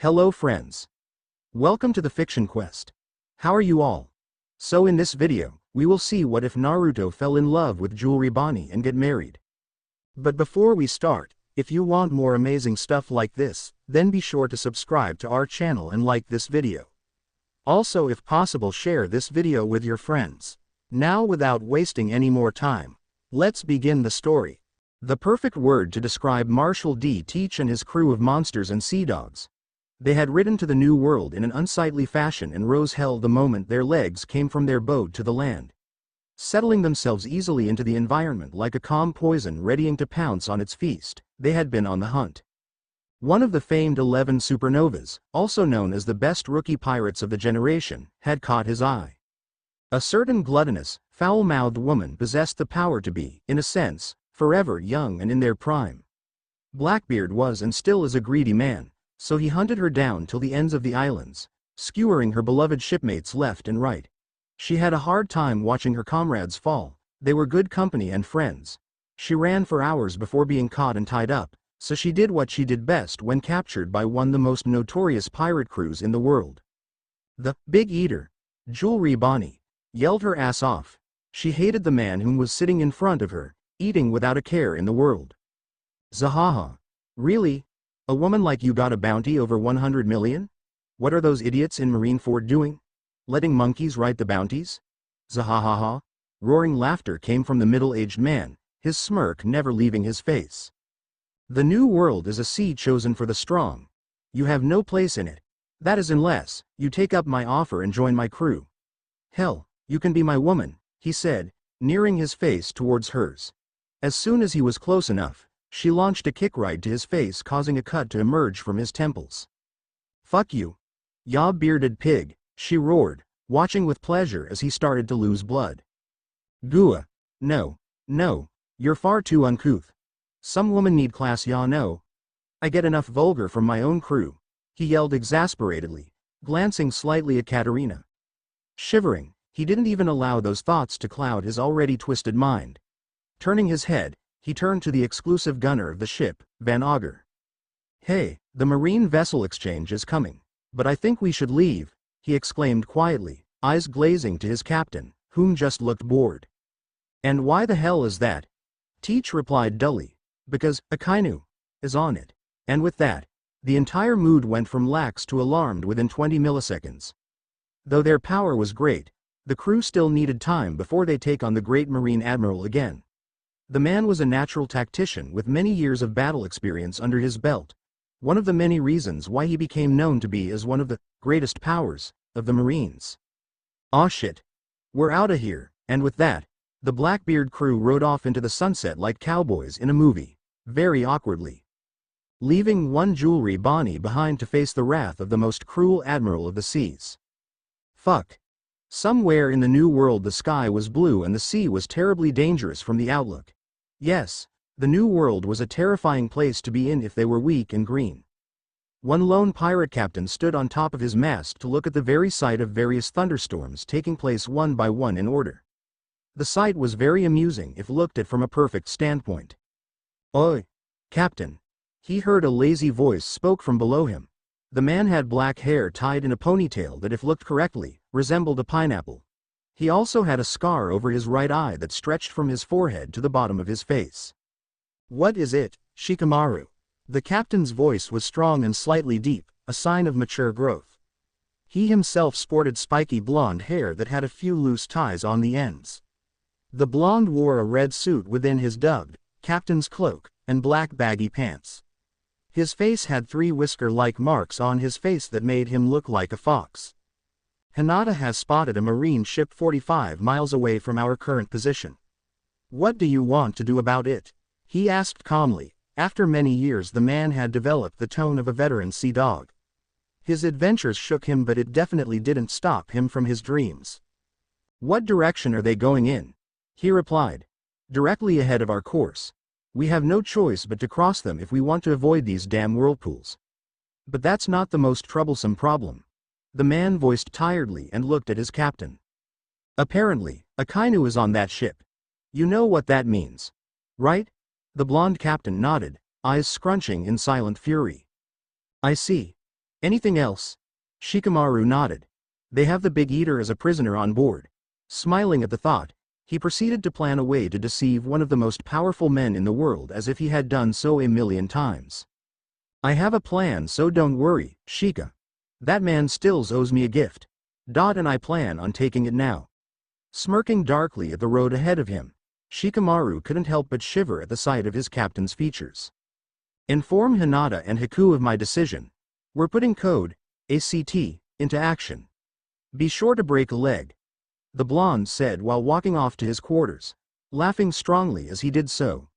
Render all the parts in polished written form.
Hello friends. Welcome to the Fiction Quest. How are you all? So in this video, we will see what if Naruto fell in love with Jewelry Bonney and get married. But before we start, if you want more amazing stuff like this, then be sure to subscribe to our channel and like this video. Also, if possible, share this video with your friends. Now without wasting any more time, let's begin the story. The perfect word to describe Marshall D. Teach and his crew of monsters and sea dogs. They had ridden to the New World in an unsightly fashion and rose hell the moment their legs came from their boat to the land. Settling themselves easily into the environment like a calm poison readying to pounce on its feast, they had been on the hunt. One of the famed 11 supernovas, also known as the best rookie pirates of the generation, had caught his eye. A certain gluttonous, foul-mouthed woman possessed the power to be, in a sense, forever young and in their prime. Blackbeard was and still is a greedy man, so he hunted her down till the ends of the islands, skewering her beloved shipmates left and right. She had a hard time watching her comrades fall. They were good company and friends. She ran for hours before being caught and tied up, so she did what she did best when captured by one of the most notorious pirate crews in the world. The Big Eater, Jewelry Bonney, yelled her ass off. She hated the man whom was sitting in front of her, eating without a care in the world. Zahaha. Really? A woman like you got a bounty over 100 million? What are those idiots in Marineford doing? Letting monkeys write the bounties? Zahahaha. Roaring laughter came from the middle-aged man, his smirk never leaving his face. The New World is a sea chosen for the strong. You have no place in it. That is unless you take up my offer and join my crew. Hell, you can be my woman, he said, nearing his face towards hers. As soon as he was close enough, she launched a kick right to his face, causing a cut to emerge from his temples. Fuck you, ya bearded pig, she roared, watching with pleasure as he started to lose blood. Gua. No, you're far too uncouth. Some woman need class, ya know. I get enough vulgar from my own crew, he yelled exasperatedly, glancing slightly at Katerina. Shivering, he didn't even allow those thoughts to cloud his already twisted mind. Turning his head, he turned to the exclusive gunner of the ship, Van Auger. Hey, the marine vessel exchange is coming, but I think we should leave, he exclaimed quietly, eyes glazing to his captain, whom just looked bored. And why the hell is that? Teach replied dully. Because Akainu is on it. And with that, the entire mood went from lax to alarmed within 20 milliseconds. Though their power was great, the crew still needed time before they take on the great Marine Admiral again. The man was a natural tactician with many years of battle experience under his belt, one of the many reasons why he became known to be as one of the greatest powers of the Marines. Aw shit. We're outta here, and with that, the Blackbeard crew rode off into the sunset like cowboys in a movie, very awkwardly, leaving one Jewelry Bonney behind to face the wrath of the most cruel admiral of the seas. Fuck. Somewhere in the New World the sky was blue and the sea was terribly dangerous from the outlook. Yes, the New World was a terrifying place to be in if they were weak and green. One lone pirate captain stood on top of his mast to look at the very sight of various thunderstorms taking place one by one in order. The sight was very amusing if looked at from a perfect standpoint. Oi, Captain. He heard a lazy voice spoke from below him. The man had black hair tied in a ponytail that if looked correctly, resembled a pineapple. He also had a scar over his right eye that stretched from his forehead to the bottom of his face. What is it, Shikamaru? The captain's voice was strong and slightly deep, a sign of mature growth. He himself sported spiky blonde hair that had a few loose ties on the ends. The blonde wore a red suit within his dubbed captain's cloak, and black baggy pants. His face had 3 whisker-like marks on his face that made him look like a fox. Hinata has spotted a marine ship 45 miles away from our current position. What do you want to do about it? He asked calmly. After many years the man had developed the tone of a veteran sea dog. His adventures shook him, but it definitely didn't stop him from his dreams. What direction are they going in? He replied. Directly ahead of our course. We have no choice but to cross them if we want to avoid these damn whirlpools. But that's not the most troublesome problem. The man voiced tiredly and looked at his captain. Apparently, Akainu is on that ship. You know what that means, right? The blonde captain nodded, eyes scrunching in silent fury. I see. Anything else? Shikamaru nodded. They have the Big Eater as a prisoner on board. Smiling at the thought, he proceeded to plan a way to deceive one of the most powerful men in the world as if he had done so a million times. I have a plan, so don't worry, Shika. That man still owes me a gift. And I plan on taking it now. Smirking darkly at the road ahead of him, Shikamaru couldn't help but shiver at the sight of his captain's features. Inform Hinata and Haku of my decision. We're putting code, ACT, into action. Be sure to break a leg. The blonde said while walking off to his quarters, laughing strongly as he did so.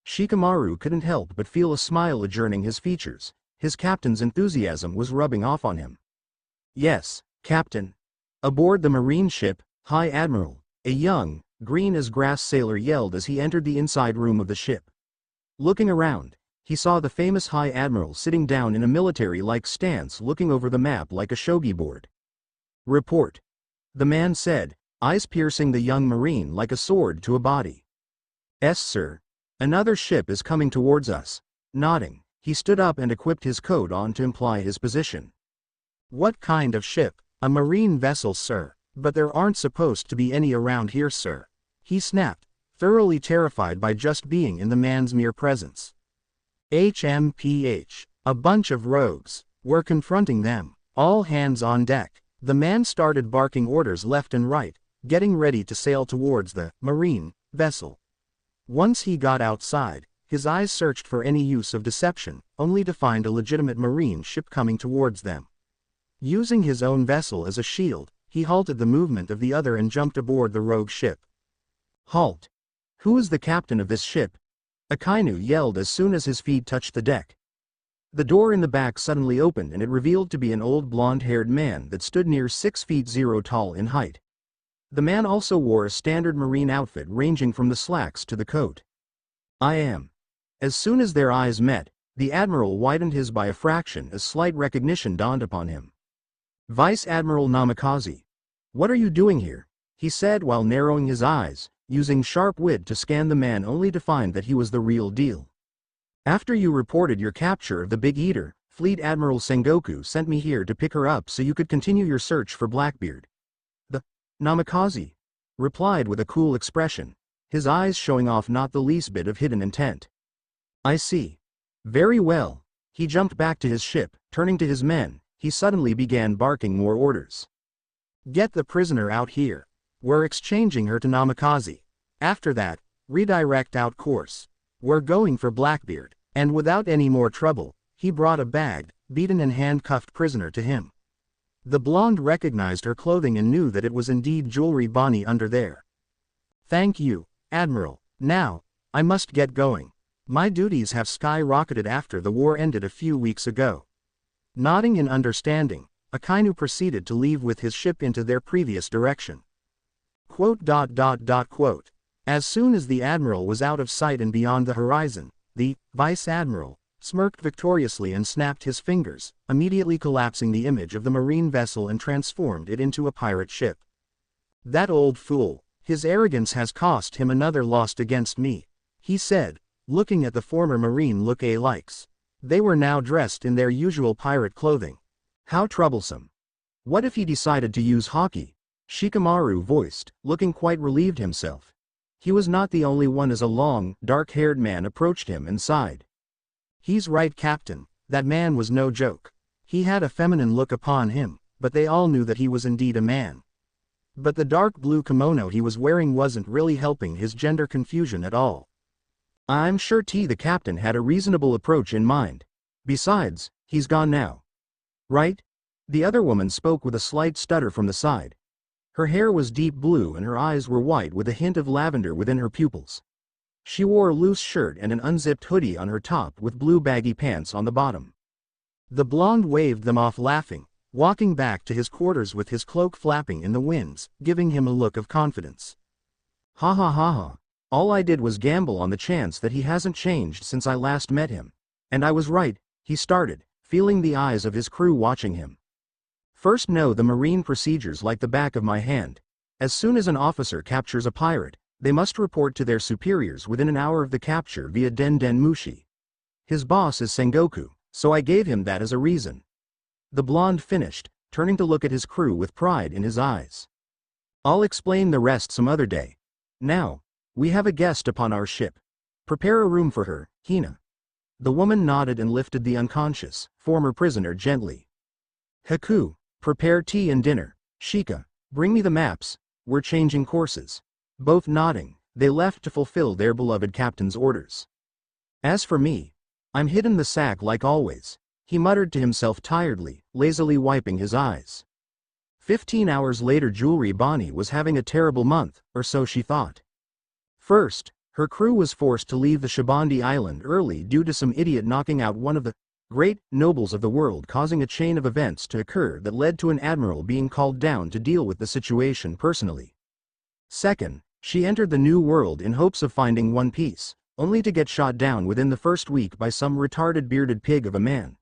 Shikamaru couldn't help but feel a smile adorning his features. His captain's enthusiasm was rubbing off on him. Yes, Captain. Aboard the marine ship, High Admiral, a young, green-as-grass sailor yelled as he entered the inside room of the ship. Looking around, he saw the famous High Admiral sitting down in a military-like stance looking over the map like a shogi board. Report. The man said, eyes piercing the young marine like a sword to a body. Yes, sir. Another ship is coming towards us. Nodding, he stood up and equipped his coat on to imply his position. What kind of ship? A marine vessel, sir. But there aren't supposed to be any around here, sir. He snapped, thoroughly terrified by just being in the man's mere presence. HMPH. A bunch of rogues. We're confronting them. All hands on deck. The man started barking orders left and right, getting ready to sail towards the marine vessel. Once he got outside, his eyes searched for any use of deception, only to find a legitimate marine ship coming towards them. Using his own vessel as a shield, he halted the movement of the other and jumped aboard the rogue ship. Halt! Who is the captain of this ship? Akainu yelled as soon as his feet touched the deck. The door in the back suddenly opened and it revealed to be an old blonde-haired man that stood near 6 feet 0 tall in height. The man also wore a standard marine outfit ranging from the slacks to the coat. I am. As soon as their eyes met, the admiral widened his by a fraction as slight recognition dawned upon him. Vice Admiral Namikaze. What are you doing here? He said while narrowing his eyes, using sharp wit to scan the man only to find that he was the real deal. After you reported your capture of the Big Eater, Fleet Admiral Sengoku sent me here to pick her up so you could continue your search for Blackbeard. The Namikaze replied with a cool expression, his eyes showing off not the least bit of hidden intent. I see. Very well. He jumped back to his ship, turning to his men, he suddenly began barking more orders. Get the prisoner out here. We're exchanging her to Namikaze. After that, redirect out course. We're going for Blackbeard. And without any more trouble, he brought a bagged, beaten and handcuffed prisoner to him. The blonde recognized her clothing and knew that it was indeed jewelry Bonney under there. Thank you, Admiral. Now, I must get going. My duties have skyrocketed after the war ended a few weeks ago. Nodding in understanding, Akainu proceeded to leave with his ship into their previous direction. Quote. As soon as the Admiral was out of sight and beyond the horizon, the Vice Admiral smirked victoriously and snapped his fingers, immediately collapsing the image of the marine vessel and transformed it into a pirate ship. That old fool, his arrogance has cost him another lost against me, he said, looking at the former marine look-alikes. They were now dressed in their usual pirate clothing. How troublesome. What if he decided to use hockey? Shikamaru voiced, looking quite relieved himself. He was not the only one as a long, dark-haired man approached him and sighed. He's right, Captain, that man was no joke. He had a feminine look upon him, but they all knew that he was indeed a man. But the dark blue kimono he was wearing wasn't really helping his gender confusion at all. I'm sure the captain had a reasonable approach in mind. Besides, he's gone now. Right? The other woman spoke with a slight stutter from the side. Her hair was deep blue and her eyes were white with a hint of lavender within her pupils. She wore a loose shirt and an unzipped hoodie on her top with blue baggy pants on the bottom. The blonde waved them off laughing, walking back to his quarters with his cloak flapping in the winds, giving him a look of confidence. Ha ha ha ha. All I did was gamble on the chance that he hasn't changed since I last met him. And I was right, he started, feeling the eyes of his crew watching him. First, know the marine procedures like the back of my hand. As soon as an officer captures a pirate, they must report to their superiors within an hour of the capture via Den Den Mushi. His boss is Sengoku, so I gave him that as a reason. The blonde finished, turning to look at his crew with pride in his eyes. I'll explain the rest some other day. Now, we have a guest upon our ship. Prepare a room for her, Hina. The woman nodded and lifted the unconscious, former prisoner gently. Haku, prepare tea and dinner. Shika, bring me the maps, we're changing courses. Both nodding, they left to fulfill their beloved captain's orders. As for me, I'm hidden the sack like always, he muttered to himself tiredly, lazily wiping his eyes. 15 hours later, Jewelry Bonney was having a terrible month, or so she thought. First, her crew was forced to leave the Sabaody island early due to some idiot knocking out one of the great nobles of the world, causing a chain of events to occur that led to an admiral being called down to deal with the situation personally. Second, she entered the new world in hopes of finding One Piece, only to get shot down within the first week by some retarded bearded pig of a man.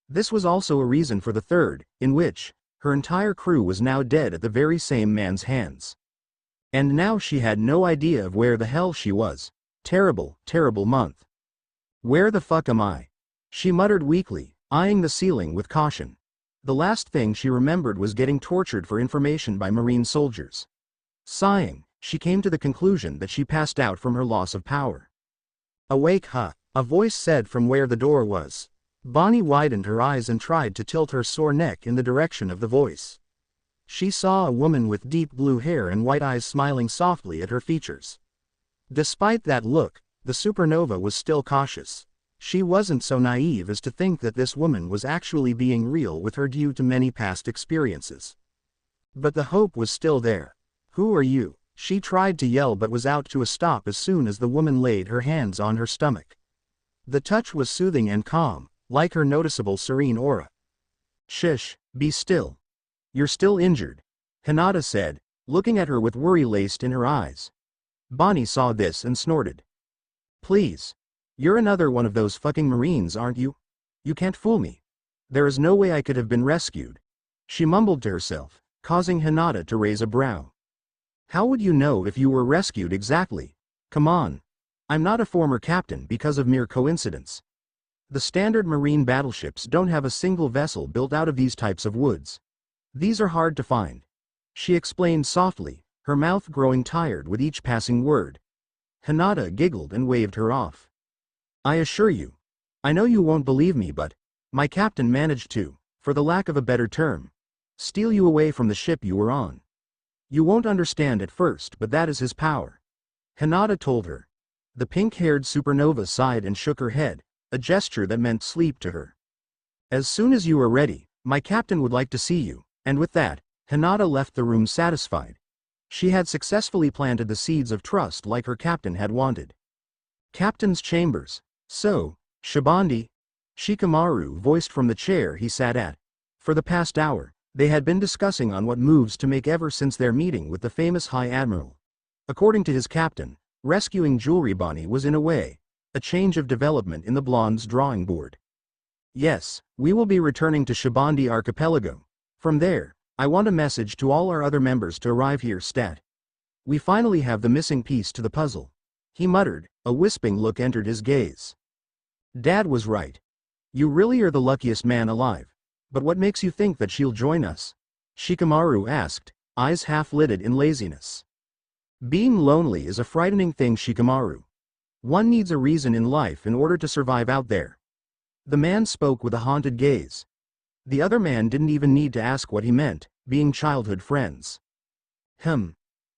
This was also a reason for the third, in which her entire crew was now dead at the very same man's hands. And now she had no idea of where the hell she was. Terrible, terrible month. Where the fuck am I? She muttered weakly, eyeing the ceiling with caution. The last thing she remembered was getting tortured for information by Marine soldiers. Sighing, she came to the conclusion that she passed out from her loss of power. Awake, huh? A voice said from where the door was. Bonney widened her eyes and tried to tilt her sore neck in the direction of the voice. She saw a woman with deep blue hair and white eyes smiling softly at her features. Despite that look, the supernova was still cautious. She wasn't so naive as to think that this woman was actually being real with her due to many past experiences. But the hope was still there. Who are you? She tried to yell but was out to a stop as soon as the woman laid her hands on her stomach. The touch was soothing and calm, like her noticeable serene aura. Shish, be still. You're still injured, Hinata said, looking at her with worry laced in her eyes. Bonney saw this and snorted. Please. You're another one of those fucking Marines, aren't you? You can't fool me. There is no way I could have been rescued. She mumbled to herself, causing Hinata to raise a brow. How would you know if you were rescued exactly? Come on. I'm not a former captain because of mere coincidence. The standard Marine battleships don't have a single vessel built out of these types of woods. These are hard to find. She explained softly, her mouth growing tired with each passing word. Hinata giggled and waved her off. I assure you. I know you won't believe me, but my captain managed to, for the lack of a better term, steal you away from the ship you were on. You won't understand at first, but that is his power. Hinata told her. The pink-haired supernova sighed and shook her head, a gesture that meant sleep to her. As soon as you are ready, my captain would like to see you, and with that, Hinata left the room satisfied. She had successfully planted the seeds of trust like her captain had wanted. Captain's chambers. So, Sabaody, Shikamaru voiced from the chair he sat at. For the past hour, they had been discussing on what moves to make ever since their meeting with the famous High Admiral. According to his captain, rescuing Jewelry Bonney was in a way a change of development in the blonde's drawing board. Yes, we will be returning to Sabaody Archipelago. From there, I want a message to all our other members to arrive here stat. We finally have the missing piece to the puzzle. He muttered, a wisping look entered his gaze. Dad was right. You really are the luckiest man alive. But what makes you think that she'll join us? Shikamaru asked, eyes half-lidded in laziness. Being lonely is a frightening thing, Shikamaru. One needs a reason in life in order to survive out there. The man spoke with a haunted gaze. The other man didn't even need to ask what he meant, being childhood friends.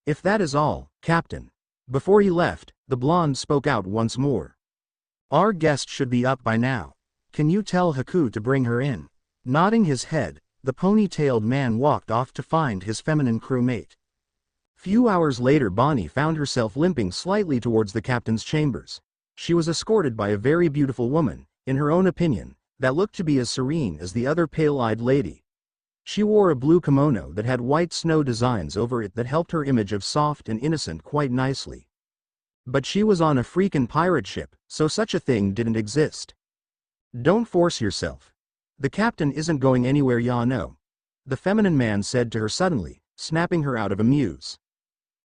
If that is all, Captain. Before he left, the blonde spoke out once more. Our guest should be up by now. Can you tell Haku to bring her in? Nodding his head, the pony-tailed man walked off to find his feminine crewmate. Few hours later, Bonney found herself limping slightly towards the captain's chambers. She was escorted by a very beautiful woman, in her own opinion, that looked to be as serene as the other pale-eyed lady. She wore a blue kimono that had white snow designs over it that helped her image of soft and innocent quite nicely. But she was on a freaking pirate ship, so such a thing didn't exist. Don't force yourself. The captain isn't going anywhere, ya know. The feminine man said to her suddenly, snapping her out of a muse.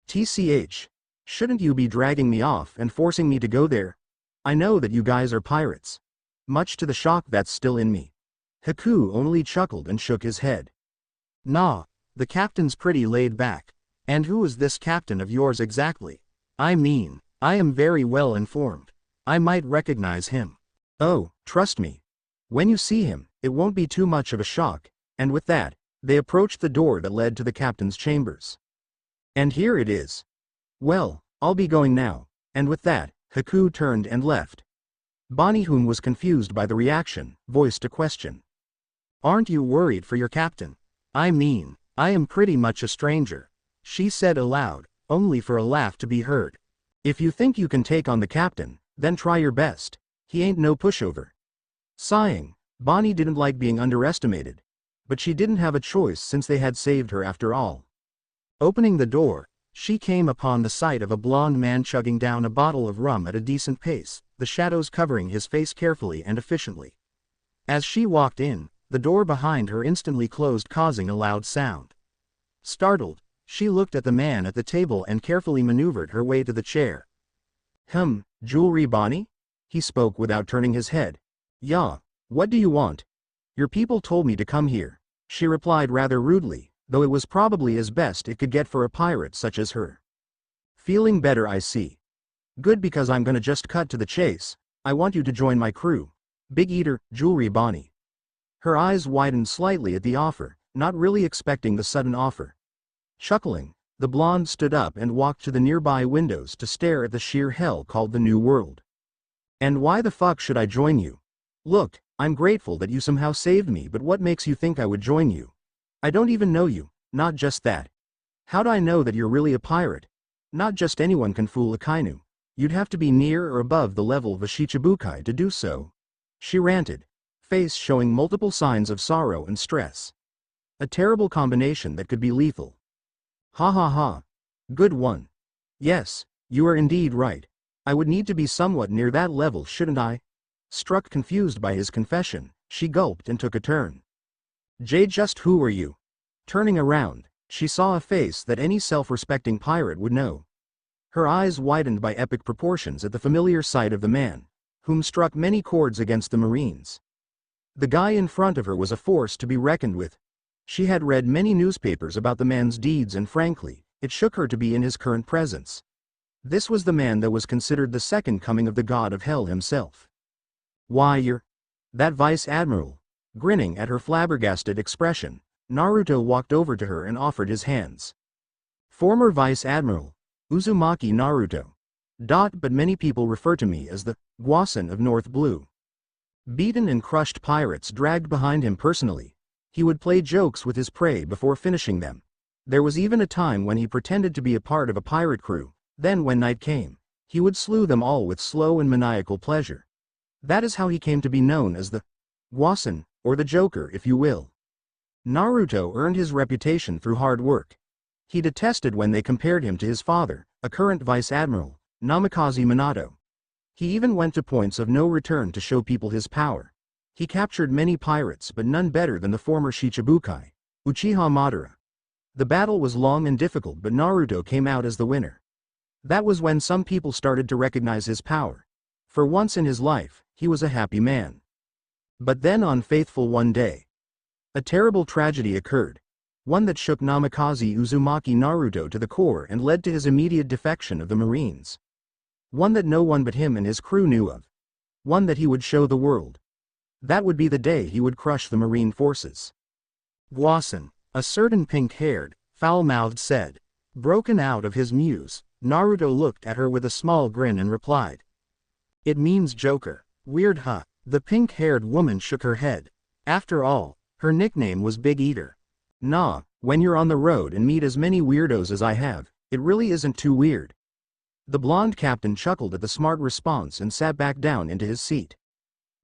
TCH. Shouldn't you be dragging me off and forcing me to go there? I know that you guys are pirates. Much to the shock that's still in me. Haku only chuckled and shook his head. Nah, the captain's pretty laid back. And who is this captain of yours exactly? I mean, I am very well informed. I might recognize him. Oh, trust me. When you see him, it won't be too much of a shock, and with that, they approached the door that led to the captain's chambers. And here it is. Well, I'll be going now, and with that, Haku turned and left. Bonney, whom was confused by the reaction, voiced a question. Aren't you worried for your captain? I mean, I am pretty much a stranger, she said aloud, only for a laugh to be heard. If you think you can take on the captain, then try your best. He ain't no pushover. Sighing, Bonney didn't like being underestimated, but she didn't have a choice since they had saved her after all. Opening the door, she came upon the sight of a blond man chugging down a bottle of rum at a decent pace, the shadows covering his face carefully and efficiently. As she walked in, the door behind her instantly closed, causing a loud sound. Startled, she looked at the man at the table and carefully maneuvered her way to the chair. Jewelry Bonney? He spoke without turning his head. Yeah, what do you want? Your people told me to come here, she replied rather rudely, though it was probably as best it could get for a pirate such as her. Feeling better, I see. Good, because I'm gonna just cut to the chase. I want you to join my crew. Big Eater, Jewelry Bonney. Her eyes widened slightly at the offer, not really expecting the sudden offer. Chuckling, the blonde stood up and walked to the nearby windows to stare at the sheer hell called the New World. And why the fuck should I join you? Look, I'm grateful that you somehow saved me, but what makes you think I would join you? I don't even know you, not just that. How'd I know that you're really a pirate? Not just anyone can fool a kainu. You'd have to be near or above the level of a shichibukai to do so. She ranted, face showing multiple signs of sorrow and stress. A terrible combination that could be lethal. Ha ha ha. Good one. Yes, you are indeed right. I would need to be somewhat near that level, shouldn't I? Struck confused by his confession, she gulped and took a turn. Just who are you? Turning around, she saw a face that any self-respecting pirate would know. Her eyes widened by epic proportions at the familiar sight of the man, whom struck many chords against the Marines. The guy in front of her was a force to be reckoned with. She had read many newspapers about the man's deeds, and frankly, it shook her to be in his current presence. This was the man that was considered the second coming of the god of hell himself. Why, you're that Vice Admiral. Grinning at her flabbergasted expression, Naruto walked over to her and offered his hands. Former Vice Admiral Uzumaki Naruto. But many people refer to me as the Guasan of North Blue. Beaten and crushed pirates dragged behind him personally, he would play jokes with his prey before finishing them. There was even a time when he pretended to be a part of a pirate crew, then when night came, he would slew them all with slow and maniacal pleasure. That is how he came to be known as the Guasan, or the Joker if you will. Naruto earned his reputation through hard work. He detested when they compared him to his father, a current Vice Admiral, Namikaze Manato. He even went to points of no return to show people his power. He captured many pirates, but none better than the former Shichibukai, Uchiha Madara. The battle was long and difficult, but Naruto came out as the winner. That was when some people started to recognize his power. For once in his life, he was a happy man. But then on fateful one day, a terrible tragedy occurred, one that shook Namikaze Uzumaki Naruto to the core and led to his immediate defection of the Marines. One that no one but him and his crew knew of. One that he would show the world. That would be the day he would crush the Marine forces. Guasan, a certain pink-haired, foul-mouthed said. Broken out of his muse, Naruto looked at her with a small grin and replied. It means Joker. Weird, huh? The pink-haired woman shook her head. After all, her nickname was Big Eater. Nah, when you're on the road and meet as many weirdos as I have, it really isn't too weird. The blonde captain chuckled at the smart response and sat back down into his seat.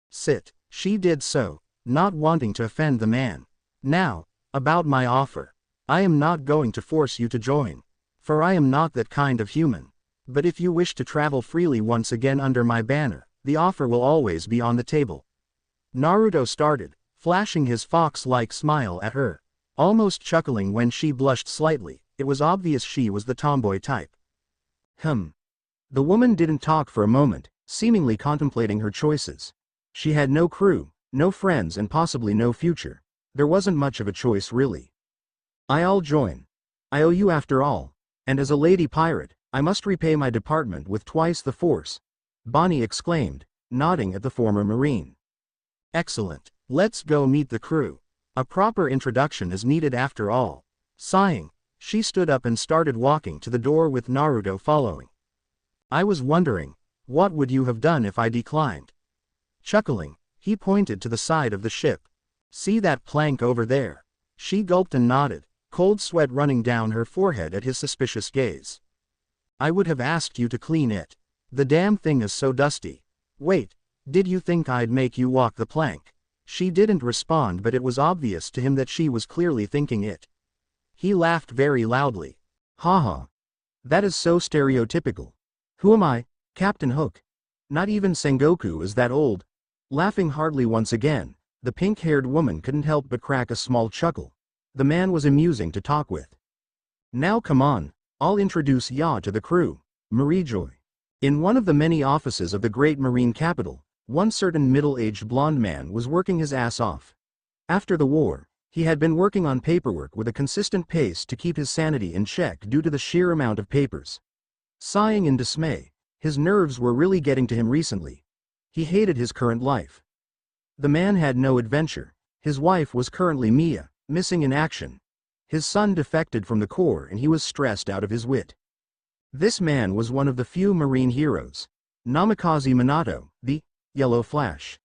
Sit, she did so, not wanting to offend the man. Now, about my offer. I am not going to force you to join, for I am not that kind of human. But if you wish to travel freely once again under my banner, the offer will always be on the table. Naruto started, flashing his fox-like smile at her, almost chuckling when she blushed slightly. It was obvious she was the tomboy type. The woman didn't talk for a moment, seemingly contemplating her choices. She had no crew, No friends and possibly no future. There wasn't much of a choice really. I'll join. I owe you after all. And as a lady pirate, I must repay my department with twice the force. Bonney exclaimed, nodding at the former Marine. Excellent. Let's go meet the crew. A proper introduction is needed after all. Sighing, she stood up and started walking to the door with Naruto following. I was wondering, what would you have done if I declined? Chuckling, he pointed to the side of the ship. See that plank over there? She gulped and nodded, cold sweat running down her forehead at his suspicious gaze. I would have asked you to clean it. The damn thing is so dusty. Wait, did you think I'd make you walk the plank? She didn't respond, but it was obvious to him that she was clearly thinking it. He laughed very loudly. Haha. That is so stereotypical. Who am I, Captain Hook? Not even Sengoku is that old. Laughing hardly once again, the pink-haired woman couldn't help but crack a small chuckle. The man was amusing to talk with. Now come on, I'll introduce ya to the crew. Marijoy. In one of the many offices of the great marine capital, one certain middle-aged blonde man was working his ass off. After the war, he had been working on paperwork with a consistent pace to keep his sanity in check due to the sheer amount of papers. Sighing in dismay, his nerves were really getting to him recently. He hated his current life. The man had no adventure. His wife was currently Mia, missing in action. His son defected from the Corps and he was stressed out of his wit. This man was one of the few marine heroes. Namikaze Manato, the Yellow Flash.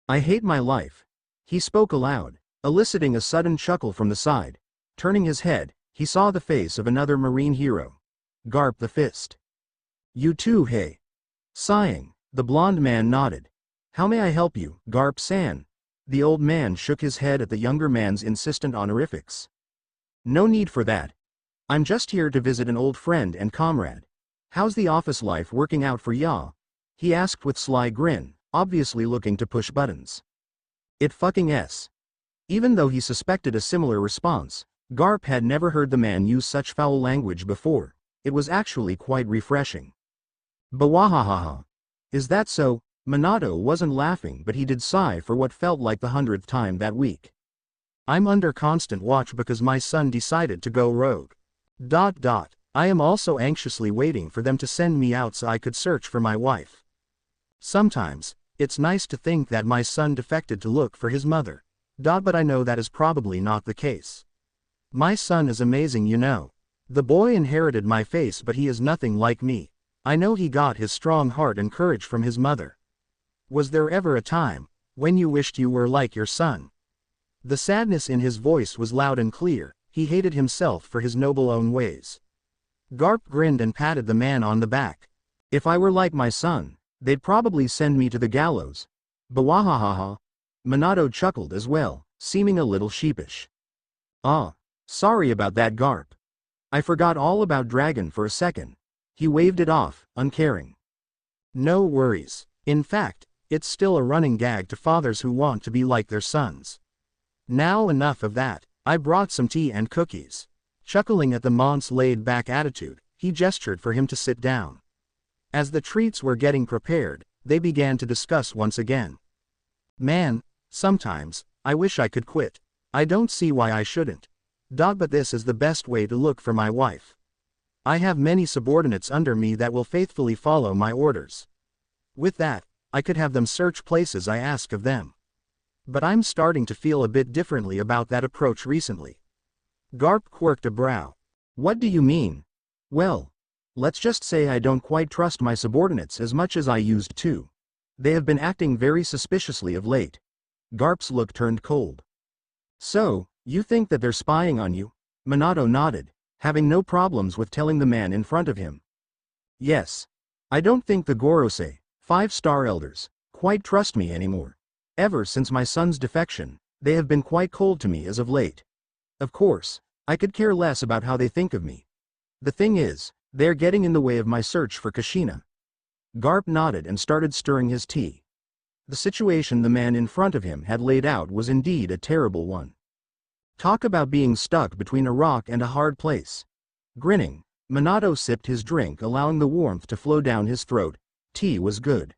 I hate my life. He spoke aloud, eliciting a sudden chuckle from the side. Turning his head, he saw the face of another marine hero. Garp the Fist. You too, hey? Sighing, the blonde man nodded. How may I help you, Garp-san? The old man shook his head at the younger man's insistent honorifics. No need for that. I'm just here to visit an old friend and comrade. How's the office life working out for ya? He asked with sly grin, obviously looking to push buttons. It fucking s. Even though he suspected a similar response, Garp had never heard the man use such foul language before. It was actually quite refreshing. Bawahahaha. Is that so? Manato wasn't laughing, but he did sigh for what felt like the 100th time that week. I'm under constant watch because my son decided to go rogue. I am also anxiously waiting for them to send me out so I could search for my wife. Sometimes, it's nice to think that my son defected to look for his mother. But I know that is probably not the case. My son is amazing, you know. The boy inherited my face, but he is nothing like me. I know he got his strong heart and courage from his mother. Was there ever a time when you wished you were like your son? The sadness in his voice was loud and clear. He hated himself for his noble own ways. Garp grinned and patted the man on the back. If I were like my son, they'd probably send me to the gallows. Bawahahaha. Manato chuckled as well, seeming a little sheepish. Ah, sorry about that, Garp. I forgot all about Dragon for a second. He waved it off, uncaring. No worries. In fact, it's still a running gag to fathers who want to be like their sons. Now enough of that. I brought some tea and cookies. Chuckling at the mont's laid-back attitude, he gestured for him to sit down. As the treats were getting prepared, they began to discuss once again. Man, sometimes, I wish I could quit. I don't see why I shouldn't. But this is the best way to look for my wife. I have many subordinates under me that will faithfully follow my orders. With that, I could have them search places I ask of them. But I'm starting to feel a bit differently about that approach recently. Garp quirked a brow. What do you mean? Well, let's just say I don't quite trust my subordinates as much as I used to. They have been acting very suspiciously of late. Garp's look turned cold. So, you think that they're spying on you? Manato nodded, having no problems with telling the man in front of him. Yes. I don't think the Gorosei, 5-star elders, quite trust me anymore. Ever since my son's defection, they have been quite cold to me as of late. Of course, I could care less about how they think of me. The thing is, they're getting in the way of my search for Kushina. Garp nodded and started stirring his tea. The situation the man in front of him had laid out was indeed a terrible one. Talk about being stuck between a rock and a hard place. Grinning, Manato sipped his drink, allowing the warmth to flow down his throat. Tea was good.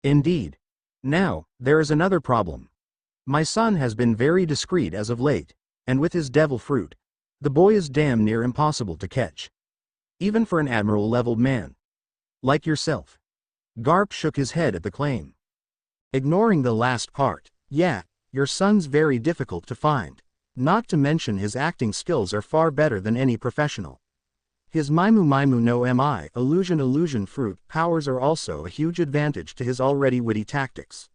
Indeed. Now, there is another problem. My son has been very discreet as of late, and with his devil fruit, the boy is damn near impossible to catch. Even for an admiral-leveled man. Like yourself. Garp shook his head at the claim. Ignoring the last part, yeah, your son's very difficult to find. Not to mention his acting skills are far better than any professional. His Maimu no Mi illusion fruit powers are also a huge advantage to his already witty tactics.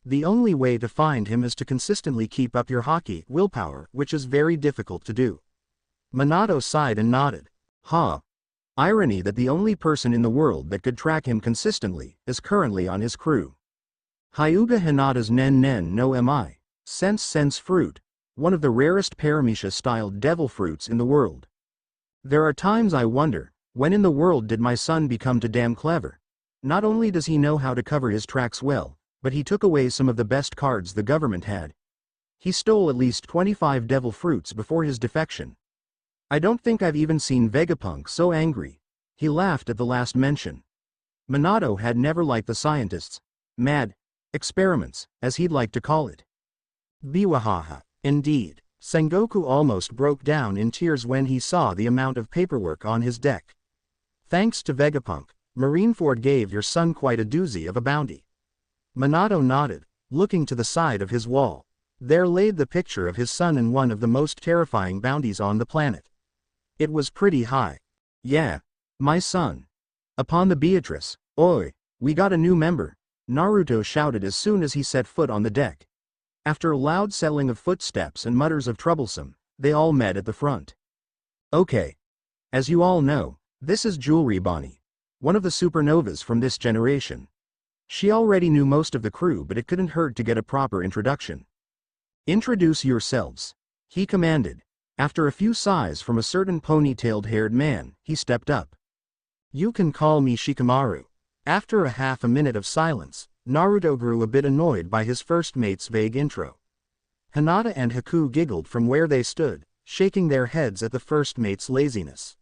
The only way to find him is to consistently keep up your hockey willpower, which is very difficult to do. Manato sighed and nodded. Irony that the only person in the world that could track him consistently is currently on his crew. Hyuga Hinata's Nen no Mi, sense fruit, one of the rarest Paramecia-styled devil fruits in the world. There are times I wonder, when in the world did my son become too damn clever? Not only does he know how to cover his tracks well, but he took away some of the best cards the government had. He stole at least 25 devil fruits before his defection. I don't think I've even seen Vegapunk so angry. He laughed at the last mention. Manato had never liked the scientists' mad experiments, as he'd like to call it. Biwahaha. Indeed, Sengoku almost broke down in tears when he saw the amount of paperwork on his deck. Thanks to Vegapunk, Marineford gave your son quite a doozy of a bounty. Manato nodded, looking to the side of his wall. There lay the picture of his son in one of the most terrifying bounties on the planet. It was pretty high. Yeah, my son. Upon the Beatrice, oi, we got a new member, Naruto shouted as soon as he set foot on the deck. After a loud settling of footsteps and mutters of troublesome, they all met at the front. Okay. As you all know, this is Jewelry Bonney, one of the supernovas from this generation. She already knew most of the crew, but it couldn't hurt to get a proper introduction. Introduce yourselves, he commanded. After a few sighs from a certain ponytailed-haired man, he stepped up. You can call me Shikamaru. After a half a minute of silence, Naruto grew a bit annoyed by his first mate's vague intro. Hinata and Haku giggled from where they stood, shaking their heads at the first mate's laziness.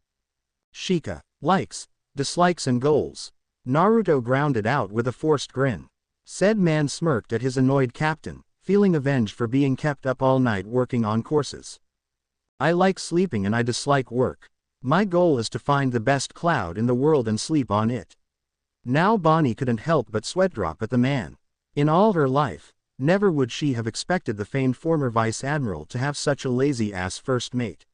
Shika, likes, dislikes and goals. Naruto grounded out with a forced grin. Said man smirked at his annoyed captain, feeling avenged for being kept up all night working on courses. I like sleeping and I dislike work. My goal is to find the best cloud in the world and sleep on it. Now Bonney couldn't help but sweat drop at the man. In all her life, never would she have expected the famed former vice admiral to have such a lazy-ass first mate.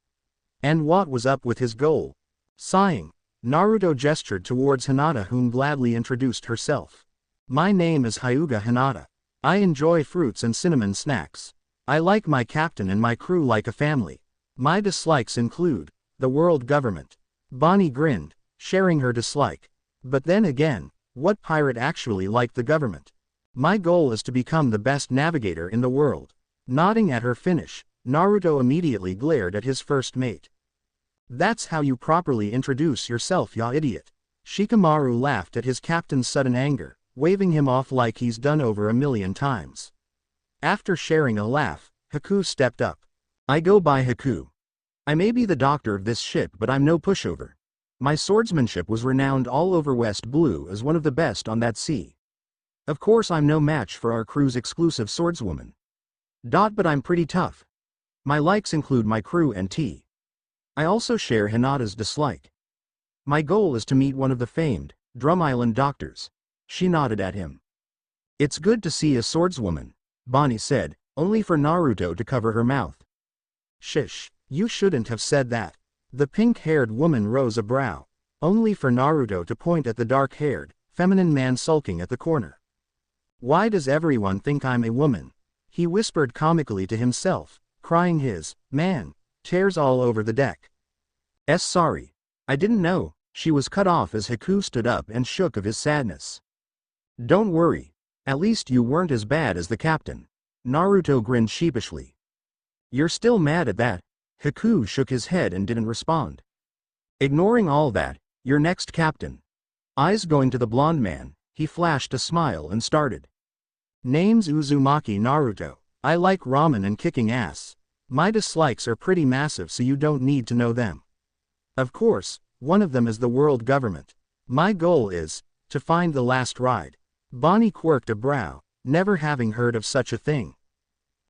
And what was up with his goal? Sighing, Naruto gestured towards Hinata, whom gladly introduced herself. My name is Hyuga Hinata. I enjoy fruits and cinnamon snacks. I like my captain and my crew like a family. My dislikes include the world government. Bonney grinned, sharing her dislike. But then again, what pirate actually liked the government? My goal is to become the best navigator in the world. Nodding at her finish, Naruto immediately glared at his first mate. That's how you properly introduce yourself, ya idiot. Shikamaru laughed at his captain's sudden anger, waving him off like he's done over 1,000,000 times. After sharing a laugh, Haku stepped up. I go by Haku. I may be the doctor of this ship, but I'm no pushover. My swordsmanship was renowned all over West Blue as one of the best on that sea. Of course I'm no match for our crew's exclusive swordswoman. But I'm pretty tough. My likes include my crew and tea. I also share Hinata's dislike. My goal is to meet one of the famed Drum Island doctors. She nodded at him. It's good to see a swordswoman, Bonney said, only for Naruto to cover her mouth. Shish, you shouldn't have said that. The pink-haired woman rose a brow, only for Naruto to point at the dark-haired, feminine man sulking at the corner. Why does everyone think I'm a woman? He whispered comically to himself, crying his man tears all over the deck. Sorry. I didn't know. She was cut off as Haku stood up and shook of his sadness. Don't worry. At least you weren't as bad as the captain. Naruto grinned sheepishly. You're still mad at that? Haku shook his head and didn't respond. Ignoring all that, you're next, captain. Eyes going to the blonde man, he flashed a smile and started. Name's Uzumaki Naruto. I like ramen and kicking ass. My dislikes are pretty massive, so you don't need to know them. Of course, one of them is the world government. My goal is to find the last ride. Bonney quirked a brow, never having heard of such a thing.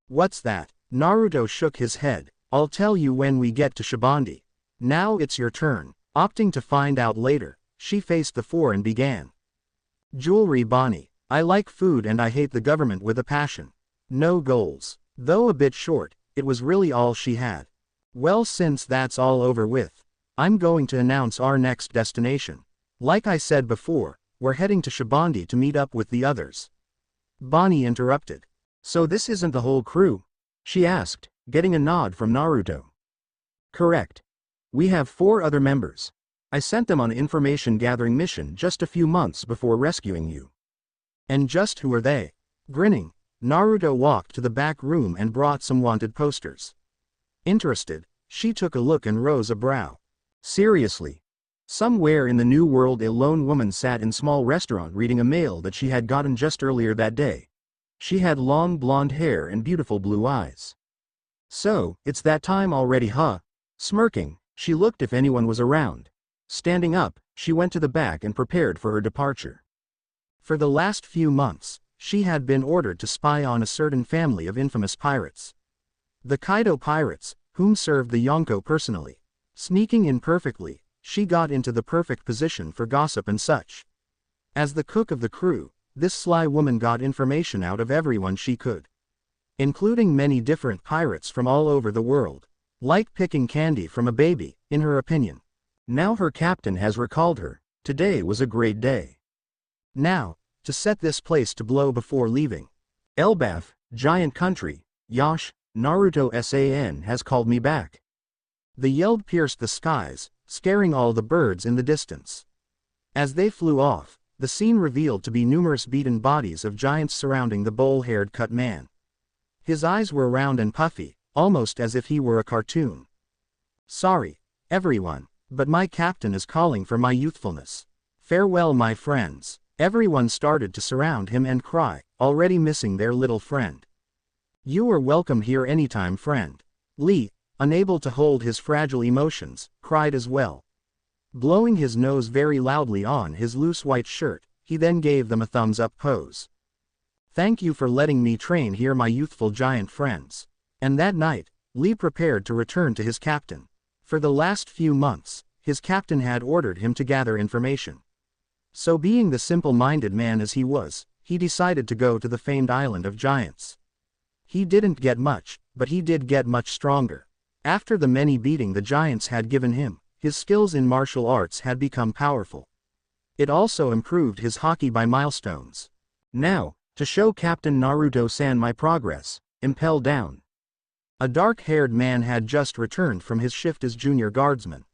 What's that? Naruto shook his head. I'll tell you when we get to Sabaody. Now it's your turn. Opting to find out later, she faced the four and began. Jewelry Bonney. I like food and I hate the government with a passion. No goals. Though a bit short, it was really all she had. Well, since that's all over with, I'm going to announce our next destination. Like I said before, we're heading to Sabaody to meet up with the others. Bonney interrupted. So this isn't the whole crew? She asked, getting a nod from Naruto. Correct. We have 4 other members. I sent them on an information gathering mission just a few months before rescuing you. And just who are they? Grinning, Naruto walked to the back room and brought some wanted posters. Interested, she took a look and rose a brow. Seriously? Somewhere in the new world a lone woman sat in small restaurant reading a mail that she had gotten just earlier that day. She had long blonde hair and beautiful blue eyes. So, it's that time already, huh? Smirking, she looked if anyone was around. Standing up, she went to the back and prepared for her departure. For the last few months, she had been ordered to spy on a certain family of infamous pirates. The Kaido pirates, whom served the Yonko personally. Sneaking in perfectly, she got into the perfect position for gossip and such. As the cook of the crew, this sly woman got information out of everyone she could. Including many different pirates from all over the world. Like picking candy from a baby, in her opinion. Now her captain has recalled her. Today was a great day. Now, to set this place to blow before leaving. Elbaf, giant country, Yash, Naruto San has called me back. The yell pierced the skies, scaring all the birds in the distance. As they flew off, the scene revealed to be numerous beaten bodies of giants surrounding the bowl-haired cut man. His eyes were round and puffy, almost as if he were a cartoon. Sorry, everyone, but my captain is calling for my youthfulness. Farewell, my friends. Everyone started to surround him and cry, already missing their little friend. You are welcome here anytime, friend. Lee, unable to hold his fragile emotions, cried as well. Blowing his nose very loudly on his loose white shirt, he then gave them a thumbs-up pose. Thank you for letting me train here, my youthful giant friends. And that night, Lee prepared to return to his captain. For the last few months, his captain had ordered him to gather information. So being the simple-minded man as he was, he decided to go to the famed island of giants. He didn't get much, but he did get much stronger. After the many beating the giants had given him, his skills in martial arts had become powerful. It also improved his haki by milestones. Now, to show Captain Naruto-san my progress, impel down. A dark-haired man had just returned from his shift as junior guardsman.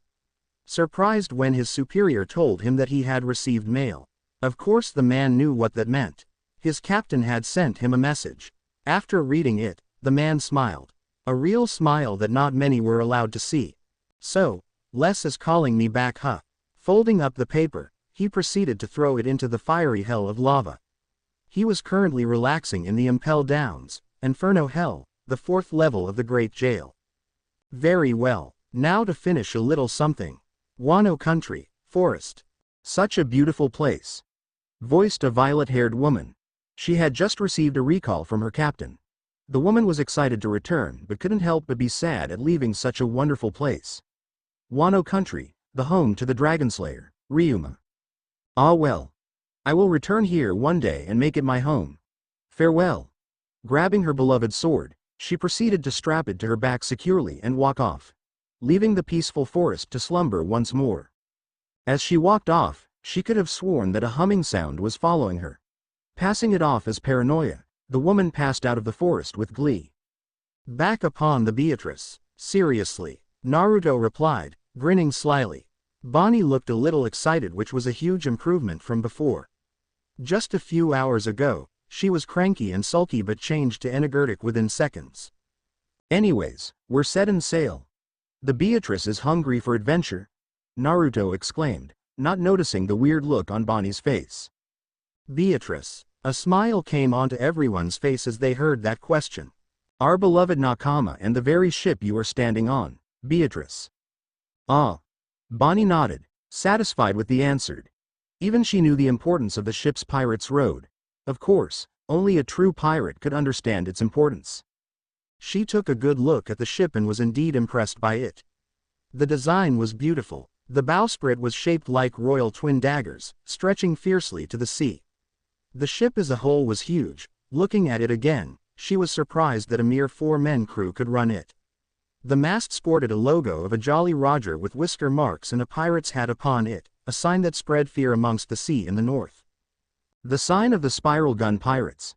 Surprised when his superior told him that he had received mail. Of course the man knew what that meant. His captain had sent him a message. After reading it, the man smiled. A real smile that not many were allowed to see. So, Les is calling me back, huh? Folding up the paper, he proceeded to throw it into the fiery hell of lava. He was currently relaxing in the Impel Downs, Inferno Hell, the 4th level of the Great Jail. Very well, now to finish a little something. Wano Country, Forest. Such a beautiful place. Voiced a violet-haired woman. She had just received a recall from her captain. The woman was excited to return but couldn't help but be sad at leaving such a wonderful place. Wano Country, the home to the Dragon Slayer, Ryuma. Ah well. I will return here one day and make it my home. Farewell. Grabbing her beloved sword, she proceeded to strap it to her back securely and walk off, leaving the peaceful forest to slumber once more. As she walked off, she could have sworn that a humming sound was following her. Passing it off as paranoia, the woman passed out of the forest with glee. Back upon the Beatrice. Seriously, Naruto replied, grinning slyly. Bonney looked a little excited, which was a huge improvement from before. Just a few hours ago, she was cranky and sulky but changed to energetic within seconds. Anyways, we're set in sail. The Beatrice is hungry for adventure, Naruto exclaimed, not noticing the weird look on Bonnie's face. Beatrice. A smile came onto everyone's face as they heard that question. Our beloved Nakama and the very ship you are standing on, Beatrice. Ah. Bonney nodded, satisfied with the answer. Even she knew the importance of the ship's pirates' road. Of course, Only a true pirate could understand its importance. She took a good look at the ship and was indeed impressed by it. The design was beautiful. The bowsprit was shaped like royal twin daggers, stretching fiercely to the sea. The ship as a whole was huge. Looking at it again, she was surprised that a mere 4-man crew could run it. The mast sported a logo of a Jolly Roger with whisker marks and a pirate's hat upon it, a sign that spread fear amongst the sea in the north. The sign of the spiral gun pirates.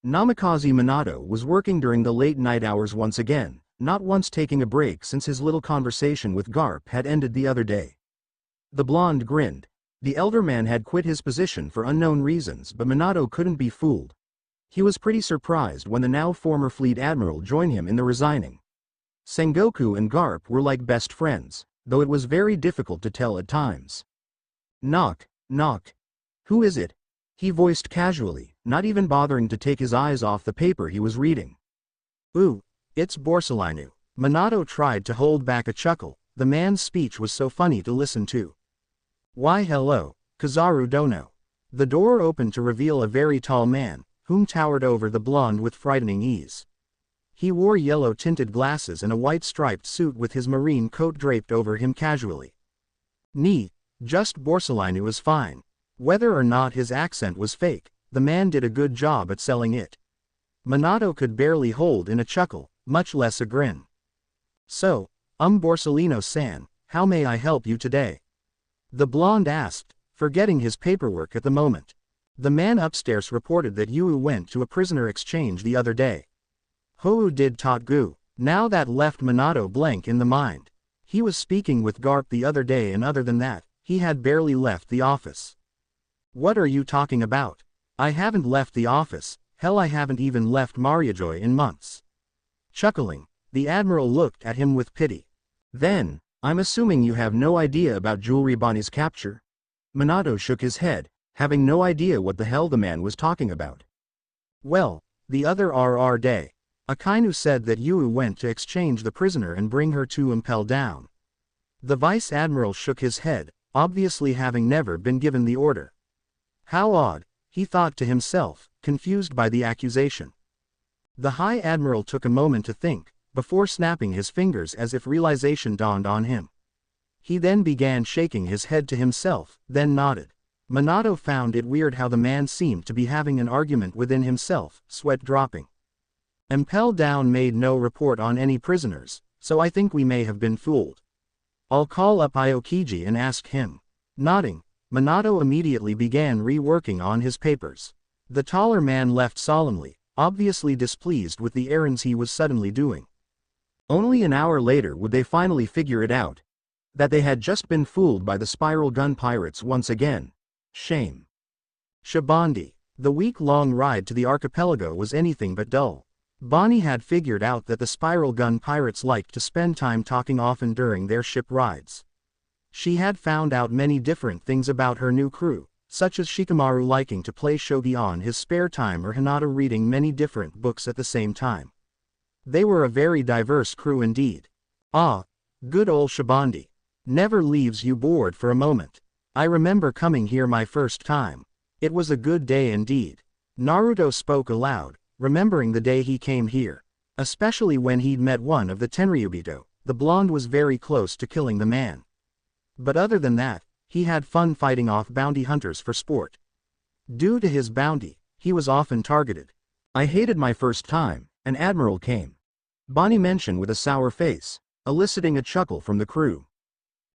Namikaze Manato was working during the late night hours once again, not once taking a break since his little conversation with Garp had ended the other day. The blonde grinned. The elder man had quit his position for unknown reasons, but Manato couldn't be fooled. He was pretty surprised when the now former fleet admiral joined him in the resigning. Sengoku and Garp were like best friends, though it was very difficult to tell at times. Knock, knock. Who is it? He voiced casually, not even bothering to take his eyes off the paper he was reading. Ooh, it's Borsalino. Manato tried to hold back a chuckle. The man's speech was so funny to listen to. Why hello, Kizaru Dono. The door opened to reveal a very tall man, whom towered over the blonde with frightening ease. He wore yellow-tinted glasses and a white-striped suit with his marine coat draped over him casually. Just Borsalino is fine. Whether or not his accent was fake, the man did a good job at selling it. Manato could barely hold in a chuckle, much less a grin. So, Borsalino-san, how may I help you today? The blonde asked, forgetting his paperwork at the moment. The man upstairs reported that Yu went to a prisoner exchange the other day. Hou did Totgu. Now that left Manato blank in the mind. He was speaking with Garp the other day, and other than that, he had barely left the office. What are you talking about? I haven't left the office, hell I haven't even left Mariajoy in months. Chuckling, the admiral looked at him with pity. Then, I'm assuming you have no idea about Jewelry Bonney's capture? Manato shook his head, having no idea what the hell the man was talking about. Well, the other day, Akainu said that Yu went to exchange the prisoner and bring her to Impel Down. The vice admiral shook his head, obviously having never been given the order. How odd, he thought to himself, confused by the accusation. The high admiral took a moment to think, before snapping his fingers as if realization dawned on him. He then began shaking his head to himself, then nodded. Manato found it weird how the man seemed to be having an argument within himself, sweat dropping. Impel Down made no report on any prisoners, so I think we may have been fooled. I'll call up Aokiji and ask him. Nodding, Manato immediately began reworking on his papers. The taller man left solemnly, obviously displeased with the errands he was suddenly doing. Only an hour later would they finally figure it out. That they had just been fooled by the spiral gun pirates once again. Shame. Sabaody. The week-long ride to the archipelago was anything but dull. Bonney had figured out that the spiral gun pirates liked to spend time talking often during their ship rides. She had found out many different things about her new crew, such as Shikamaru liking to play shogi on his spare time or Hinata reading many different books at the same time. They were a very diverse crew indeed. Ah, good old Sabaody. Never leaves you bored for a moment. I remember coming here my first time. It was a good day indeed. Naruto spoke aloud, remembering the day he came here. Especially when he'd met one of the Tenryubito, the blonde was very close to killing the man. But other than that, he had fun fighting off bounty hunters for sport. Due to his bounty, he was often targeted. I hated my first time, an admiral came. Bonney mentioned with a sour face, eliciting a chuckle from the crew.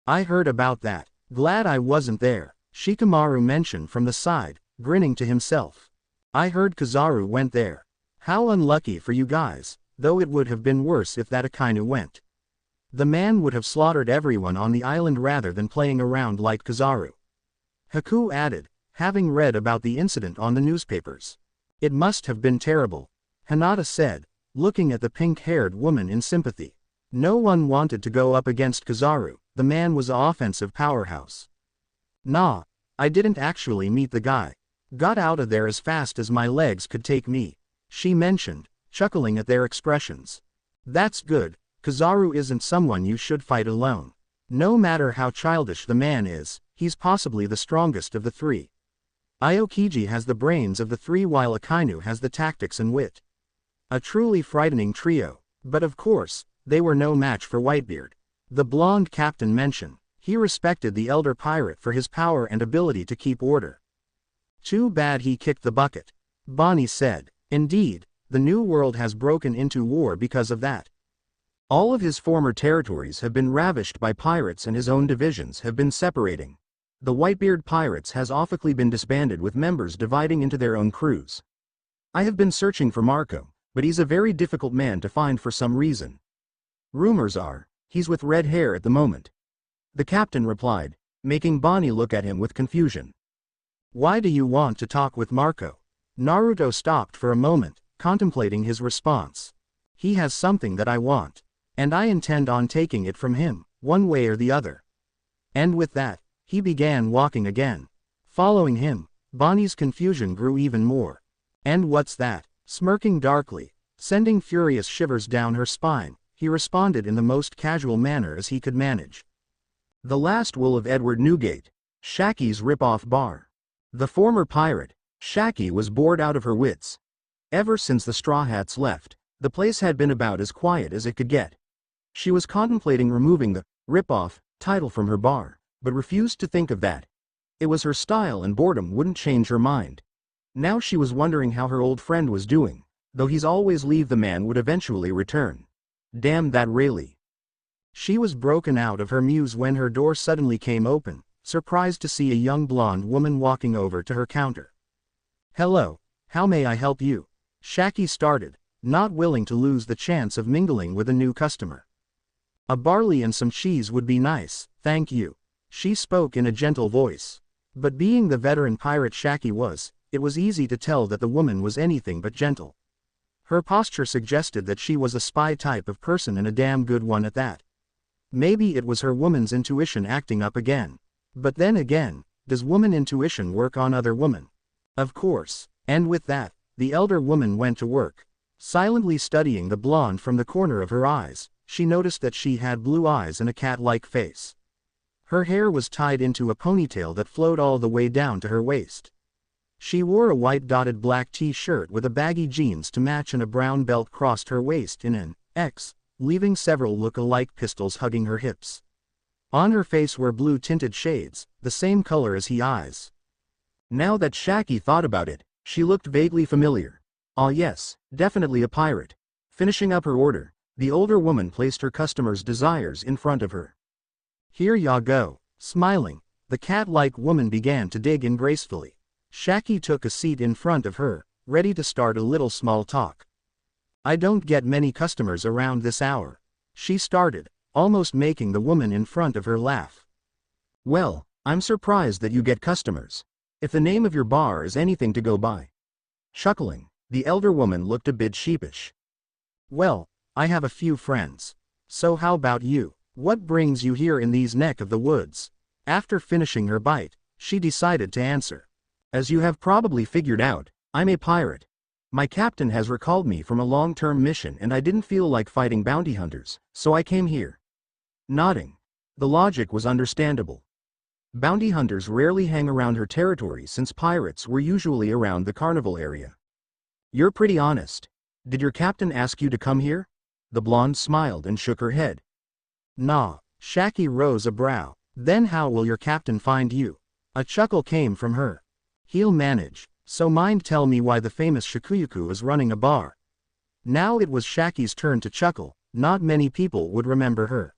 I heard about that. Glad I wasn't there, Shikamaru mentioned from the side, grinning to himself. I heard Kizaru went there. How unlucky for you guys, though it would have been worse if that Akainu went. The man would have slaughtered everyone on the island rather than playing around like Kizaru. Haku added, having read about the incident on the newspapers. It must have been terrible. Hinata said, looking at the pink-haired woman in sympathy. No one wanted to go up against Kizaru, the man was an offensive powerhouse. Nah, I didn't actually meet the guy. Got out of there as fast as my legs could take me, she mentioned, chuckling at their expressions. That's good. Kizaru isn't someone you should fight alone. No matter how childish the man is, he's possibly the strongest of the three. Aokiji has the brains of the three while Akainu has the tactics and wit. A truly frightening trio, but of course, they were no match for Whitebeard. The blonde captain mentioned, he respected the elder pirate for his power and ability to keep order. Too bad he kicked the bucket. Bonney said, indeed, the New World has broken into war because of that. All of his former territories have been ravished by pirates and his own divisions have been separating. The Whitebeard Pirates has officially been disbanded with members dividing into their own crews. I have been searching for Marco, but he's a very difficult man to find for some reason. Rumors are, he's with red hair at the moment. The captain replied, making Bonney look at him with confusion. Why do you want to talk with Marco? Naruto stopped for a moment, contemplating his response. He has something that I want, and I intend on taking it from him, one way or the other. And with that, he began walking again. Following him, Bonney's confusion grew even more. And what's that? Smirking darkly, sending furious shivers down her spine, he responded in the most casual manner as he could manage. The last will of Edward Newgate, Shacky's rip-off bar. The former pirate, Shacky, was bored out of her wits. Ever since the Straw Hats left, the place had been about as quiet as it could get. She was contemplating removing the rip-off title from her bar, but refused to think of that. It was her style and boredom wouldn't change her mind. Now she was wondering how her old friend was doing, though he's always leave the man would eventually return. Damn that Rayleigh. She was broken out of her muse when her door suddenly came open, surprised to see a young blonde woman walking over to her counter. Hello, how may I help you? Shacky started, not willing to lose the chance of mingling with a new customer. A barley and some cheese would be nice, thank you. She spoke in a gentle voice. But being the veteran pirate Shacky was, it was easy to tell that the woman was anything but gentle. Her posture suggested that she was a spy type of person and a damn good one at that. Maybe it was her woman's intuition acting up again. But then again, does woman intuition work on other women? Of course. And with that, the elder woman went to work. Silently studying the blonde from the corner of her eyes, she noticed that she had blue eyes and a cat-like face. Her hair was tied into a ponytail that flowed all the way down to her waist. She wore a white dotted black t-shirt with a baggy jeans to match and a brown belt crossed her waist in an X, leaving several look-alike pistols hugging her hips. On her face were blue-tinted shades, the same color as his eyes. Now that Shacky thought about it, she looked vaguely familiar. Ah yes, definitely a pirate. Finishing up her order, the older woman placed her customer's desires in front of her. Here ya go. Smiling, the cat-like woman began to dig in gracefully. Shacky took a seat in front of her, ready to start a little small talk. I don't get many customers around this hour. She started, almost making the woman in front of her laugh. Well, I'm surprised that you get customers. If the name of your bar is anything to go by. Chuckling, the elder woman looked a bit sheepish. Well, I have a few friends. So how about you? What brings you here in these neck of the woods? After finishing her bite, she decided to answer. As you have probably figured out, I'm a pirate. My captain has recalled me from a long-term mission and I didn't feel like fighting bounty hunters, so I came here. Nodding. The logic was understandable. Bounty hunters rarely hang around her territory since pirates were usually around the carnival area. You're pretty honest. Did your captain ask you to come here? The blonde smiled and shook her head. Nah, Shacky rose a brow. Then how will your captain find you? A chuckle came from her. He'll manage, so mind tell me why the famous Shikuyuku is running a bar. Now it was Shacky's turn to chuckle, not many people would remember her.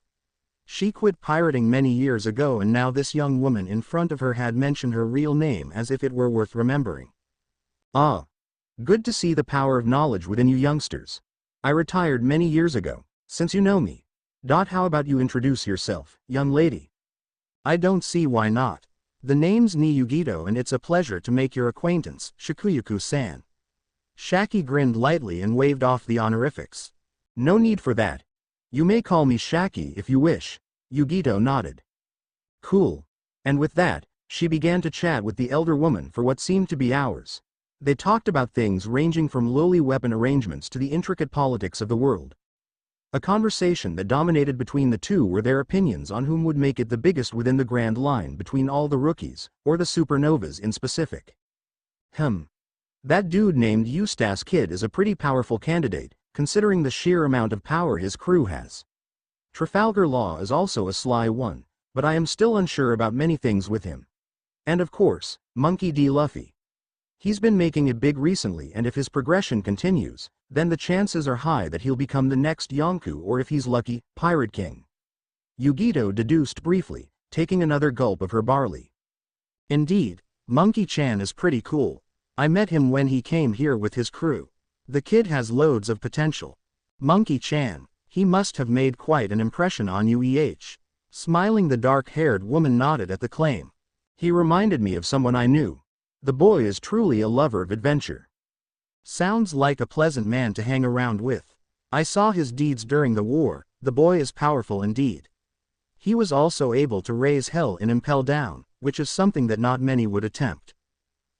She quit pirating many years ago and now this young woman in front of her had mentioned her real name as if it were worth remembering. Ah. Good to see the power of knowledge within you youngsters. I retired many years ago, since you know me. How about you introduce yourself, young lady? I don't see why not. The name's Niyugito and it's a pleasure to make your acquaintance, Shikuyuku-san. Shacky grinned lightly and waved off the honorifics. No need for that. You may call me Shacky if you wish. Yugito nodded. Cool. And with that, she began to chat with the elder woman for what seemed to be hours. They talked about things ranging from lowly weapon arrangements to the intricate politics of the world. A conversation that dominated between the two were their opinions on whom would make it the biggest within the grand line between all the rookies, or the supernovas in specific. That dude named Eustace Kid is a pretty powerful candidate, considering the sheer amount of power his crew has. Trafalgar Law is also a sly one, but I am still unsure about many things with him. And of course, Monkey D. Luffy. He's been making it big recently, and if his progression continues, then the chances are high that he'll become the next Yonkou, or if he's lucky, Pirate King. Yugito deduced briefly, taking another gulp of her barley. Indeed, Monkey-chan is pretty cool. I met him when he came here with his crew. The kid has loads of potential. Monkey-chan, he must have made quite an impression on you. Smiling, the dark-haired woman nodded at the claim. He reminded me of someone I knew. The boy is truly a lover of adventure. Sounds like a pleasant man to hang around with. I saw his deeds during the war. The boy is powerful indeed. He was also able to raise hell in Impel Down, which is something that not many would attempt.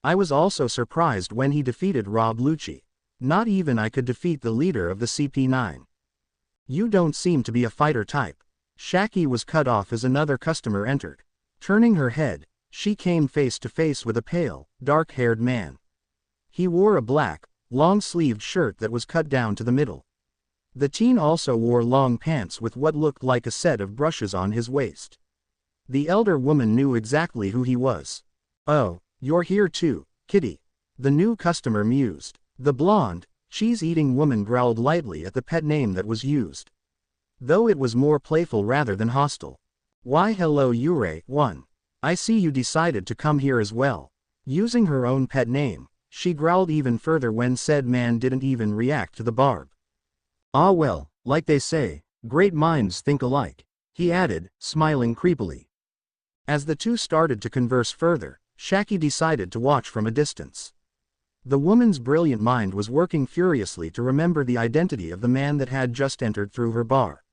I was also surprised when he defeated Rob Lucci. Not even I could defeat the leader of the CP9. You don't seem to be a fighter type. Shaki was cut off as another customer entered. Turning her head, she came face to face with a pale, dark-haired man. He wore a black, long-sleeved shirt that was cut down to the middle. The teen also wore long pants with what looked like a set of brushes on his waist. The elder woman knew exactly who he was. "Oh, you're here too, Kitty," the new customer mused. The blonde, cheese-eating woman growled lightly at the pet name that was used, though it was more playful rather than hostile. "Why hello Yurei-1. I see you decided to come here as well." Using her own pet name, she growled even further when said man didn't even react to the barb. "Ah well, like they say, great minds think alike," he added, smiling creepily. As the two started to converse further, Shaki decided to watch from a distance. The woman's brilliant mind was working furiously to remember the identity of the man that had just entered through her bar.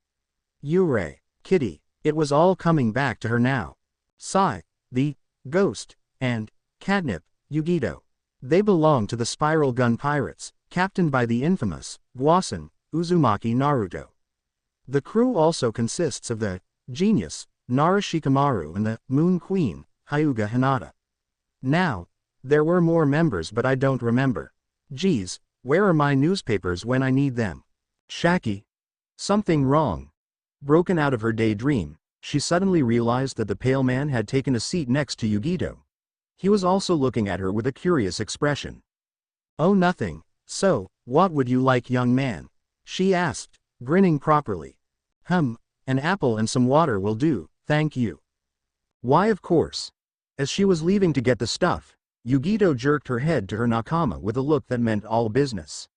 Yurei, Kitty, it was all coming back to her now. Sai, the ghost, and Catnip, Yugito. They belonged to the Spiral Gun Pirates, captained by the infamous Guasen, Uzumaki Naruto. The crew also consists of the genius, Nara Shikamaru, and the Moon Queen, Hyuga Hinata. Now, there were more members, but I don't remember. Geez, where are my newspapers when I need them? Shaki. Something wrong. Broken out of her daydream, she suddenly realized that the pale man had taken a seat next to Yugito. He was also looking at her with a curious expression. "Oh, nothing. So, what would you like, young man?" she asked, grinning properly. An apple and some water will do, thank you." Why, of course. As she was leaving to get the stuff, Yugito jerked her head to her nakama with a look that meant all business.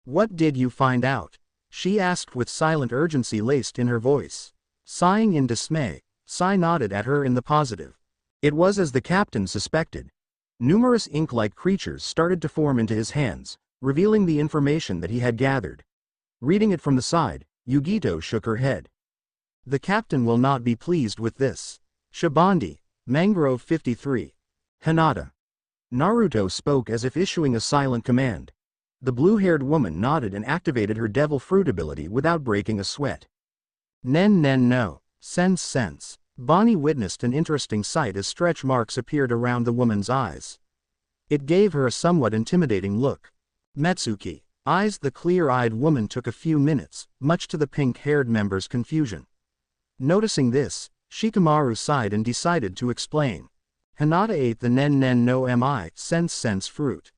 "What did you find out?" she asked with silent urgency laced in her voice. Sighing in dismay, Sai nodded at her in the positive. It was as the captain suspected. Numerous ink-like creatures started to form into his hands, revealing the information that he had gathered. Reading it from the side, Yugito shook her head. "The captain will not be pleased with this. Sabaody, Mangrove 53. Hinata." Naruto spoke as if issuing a silent command. The blue-haired woman nodded and activated her devil fruit ability without breaking a sweat. No. Sense. Bonney witnessed an interesting sight as stretch marks appeared around the woman's eyes. It gave her a somewhat intimidating look. Metsuki, eyes. The clear-eyed woman took a few minutes, much to the pink-haired member's confusion. Noticing this, Shikamaru sighed and decided to explain. Hinata ate the no sense fruit.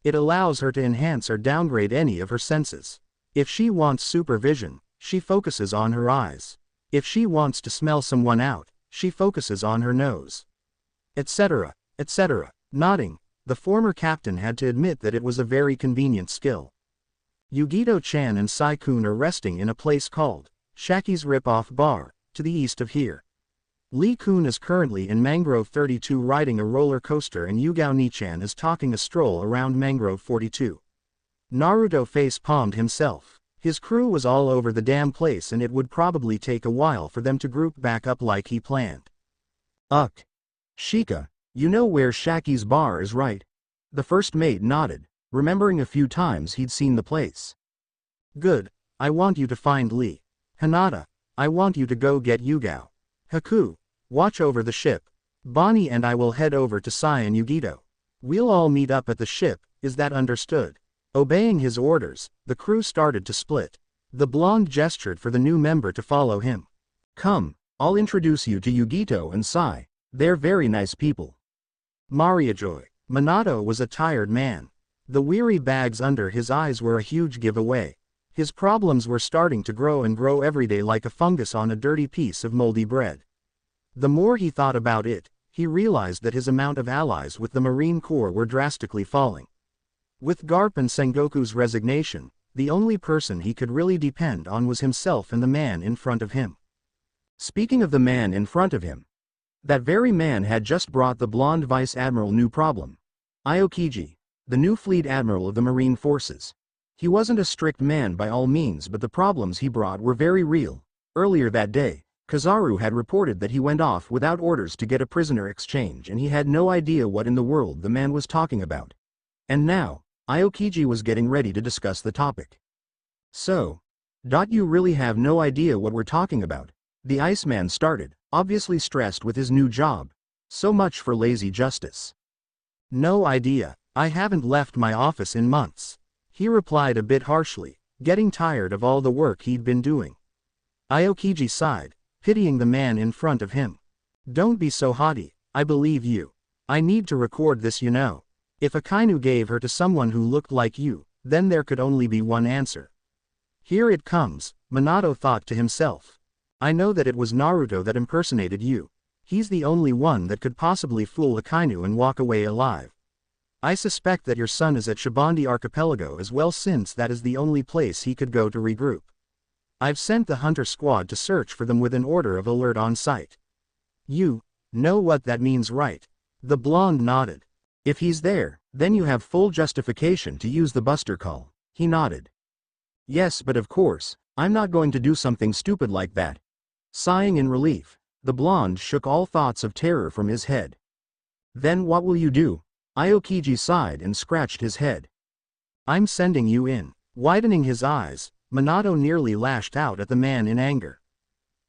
It allows her to enhance or downgrade any of her senses. If she wants supervision, she focuses on her eyes. If she wants to smell someone out, she focuses on her nose. Etc. Nodding, the former captain had to admit that it was a very convenient skill. Yugito-chan and Sai-kun are resting in a place called Shaki's Rip-Off Bar, to the east of here. Lee-kun is currently in Mangrove 32 riding a roller coaster, and Yugao-ni-chan is talking a stroll around Mangrove 42. Naruto face-palmed himself. His crew was all over the damn place, and it would probably take a while for them to group back up like he planned. Shika, you know where Shaki's bar is, right? The first mate nodded, remembering a few times he'd seen the place. "Good, I want you to find Lee. Hinata, I want you to go get Yugao. Haku, watch over the ship. Bonney and I will head over to Sai and Yugito. We'll all meet up at the ship, is that understood? Obeying his orders, the crew started to split. The blonde gestured for the new member to follow him. Come, I'll introduce you to Yugito and Sai. They're very nice people. Mariajoy. Manato was a tired man. The weary bags under his eyes were a huge giveaway. His problems were starting to grow and grow every day like a fungus on a dirty piece of moldy bread. The more he thought about it, he realized that his amount of allies with the Marine Corps were drastically falling. With Garp and Sengoku's resignation, the only person he could really depend on was himself and the man in front of him. Speaking of the man in front of him, that very man had just brought the blonde Vice Admiral new problem. Aokiji, the new Fleet Admiral of the Marine Forces. He wasn't a strict man by all means, but the problems he brought were very real. Earlier that day, Kazaru had reported that he went off without orders to get a prisoner exchange and he had no idea what in the world the man was talking about. And now, Aokiji was getting ready to discuss the topic. So, you really have no idea what we're talking about? The Iceman started, obviously stressed with his new job. So much for lazy justice. No idea, I haven't left my office in months. He replied a bit harshly, getting tired of all the work he'd been doing. Aokiji sighed, pitying the man in front of him. Don't be so haughty, I believe you. I need to record this, you know. If Akainu gave her to someone who looked like you, then there could only be one answer. Here it comes, Manato thought to himself. I know that it was Naruto that impersonated you. He's the only one that could possibly fool Akainu and walk away alive. I suspect that your son is at Sabaody Archipelago as well, since that is the only place he could go to regroup. I've sent the hunter squad to search for them with an order of alert on site. You know what that means, right? The blonde nodded. If he's there, then you have full justification to use the buster call. He nodded. Yes, but of course, I'm not going to do something stupid like that. Sighing in relief, the blonde shook all thoughts of terror from his head. Then what will you do? Aokiji sighed and scratched his head. I'm sending you in. Widening his eyes, Manato nearly lashed out at the man in anger.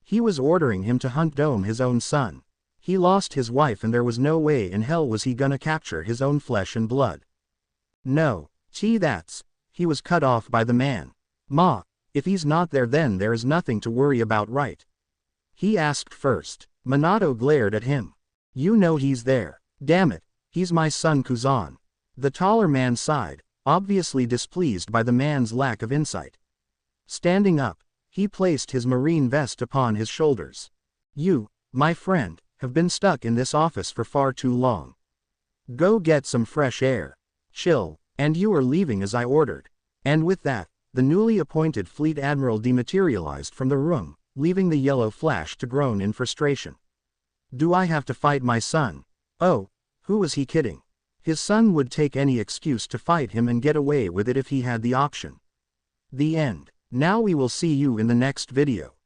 He was ordering him to hunt Dome, his own son. He lost his wife and there was no way in hell was he gonna capture his own flesh and blood. No, that's. He was cut off by the man. Ma, if he's not there then there is nothing to worry about, right? He asked first. Manato glared at him. You know he's there. Damn it, he's my son Kuzan. The taller man sighed, obviously displeased by the man's lack of insight. Standing up, he placed his marine vest upon his shoulders. You, my friend, have been stuck in this office for far too long. Go get some fresh air. Chill, and you are leaving as I ordered. And with that, the newly appointed Fleet Admiral dematerialized from the room, leaving the yellow flash to groan in frustration. Do I have to fight my son? Oh, who was he kidding? His son would take any excuse to fight him and get away with it if he had the option. The end. Now we will see you in the next video.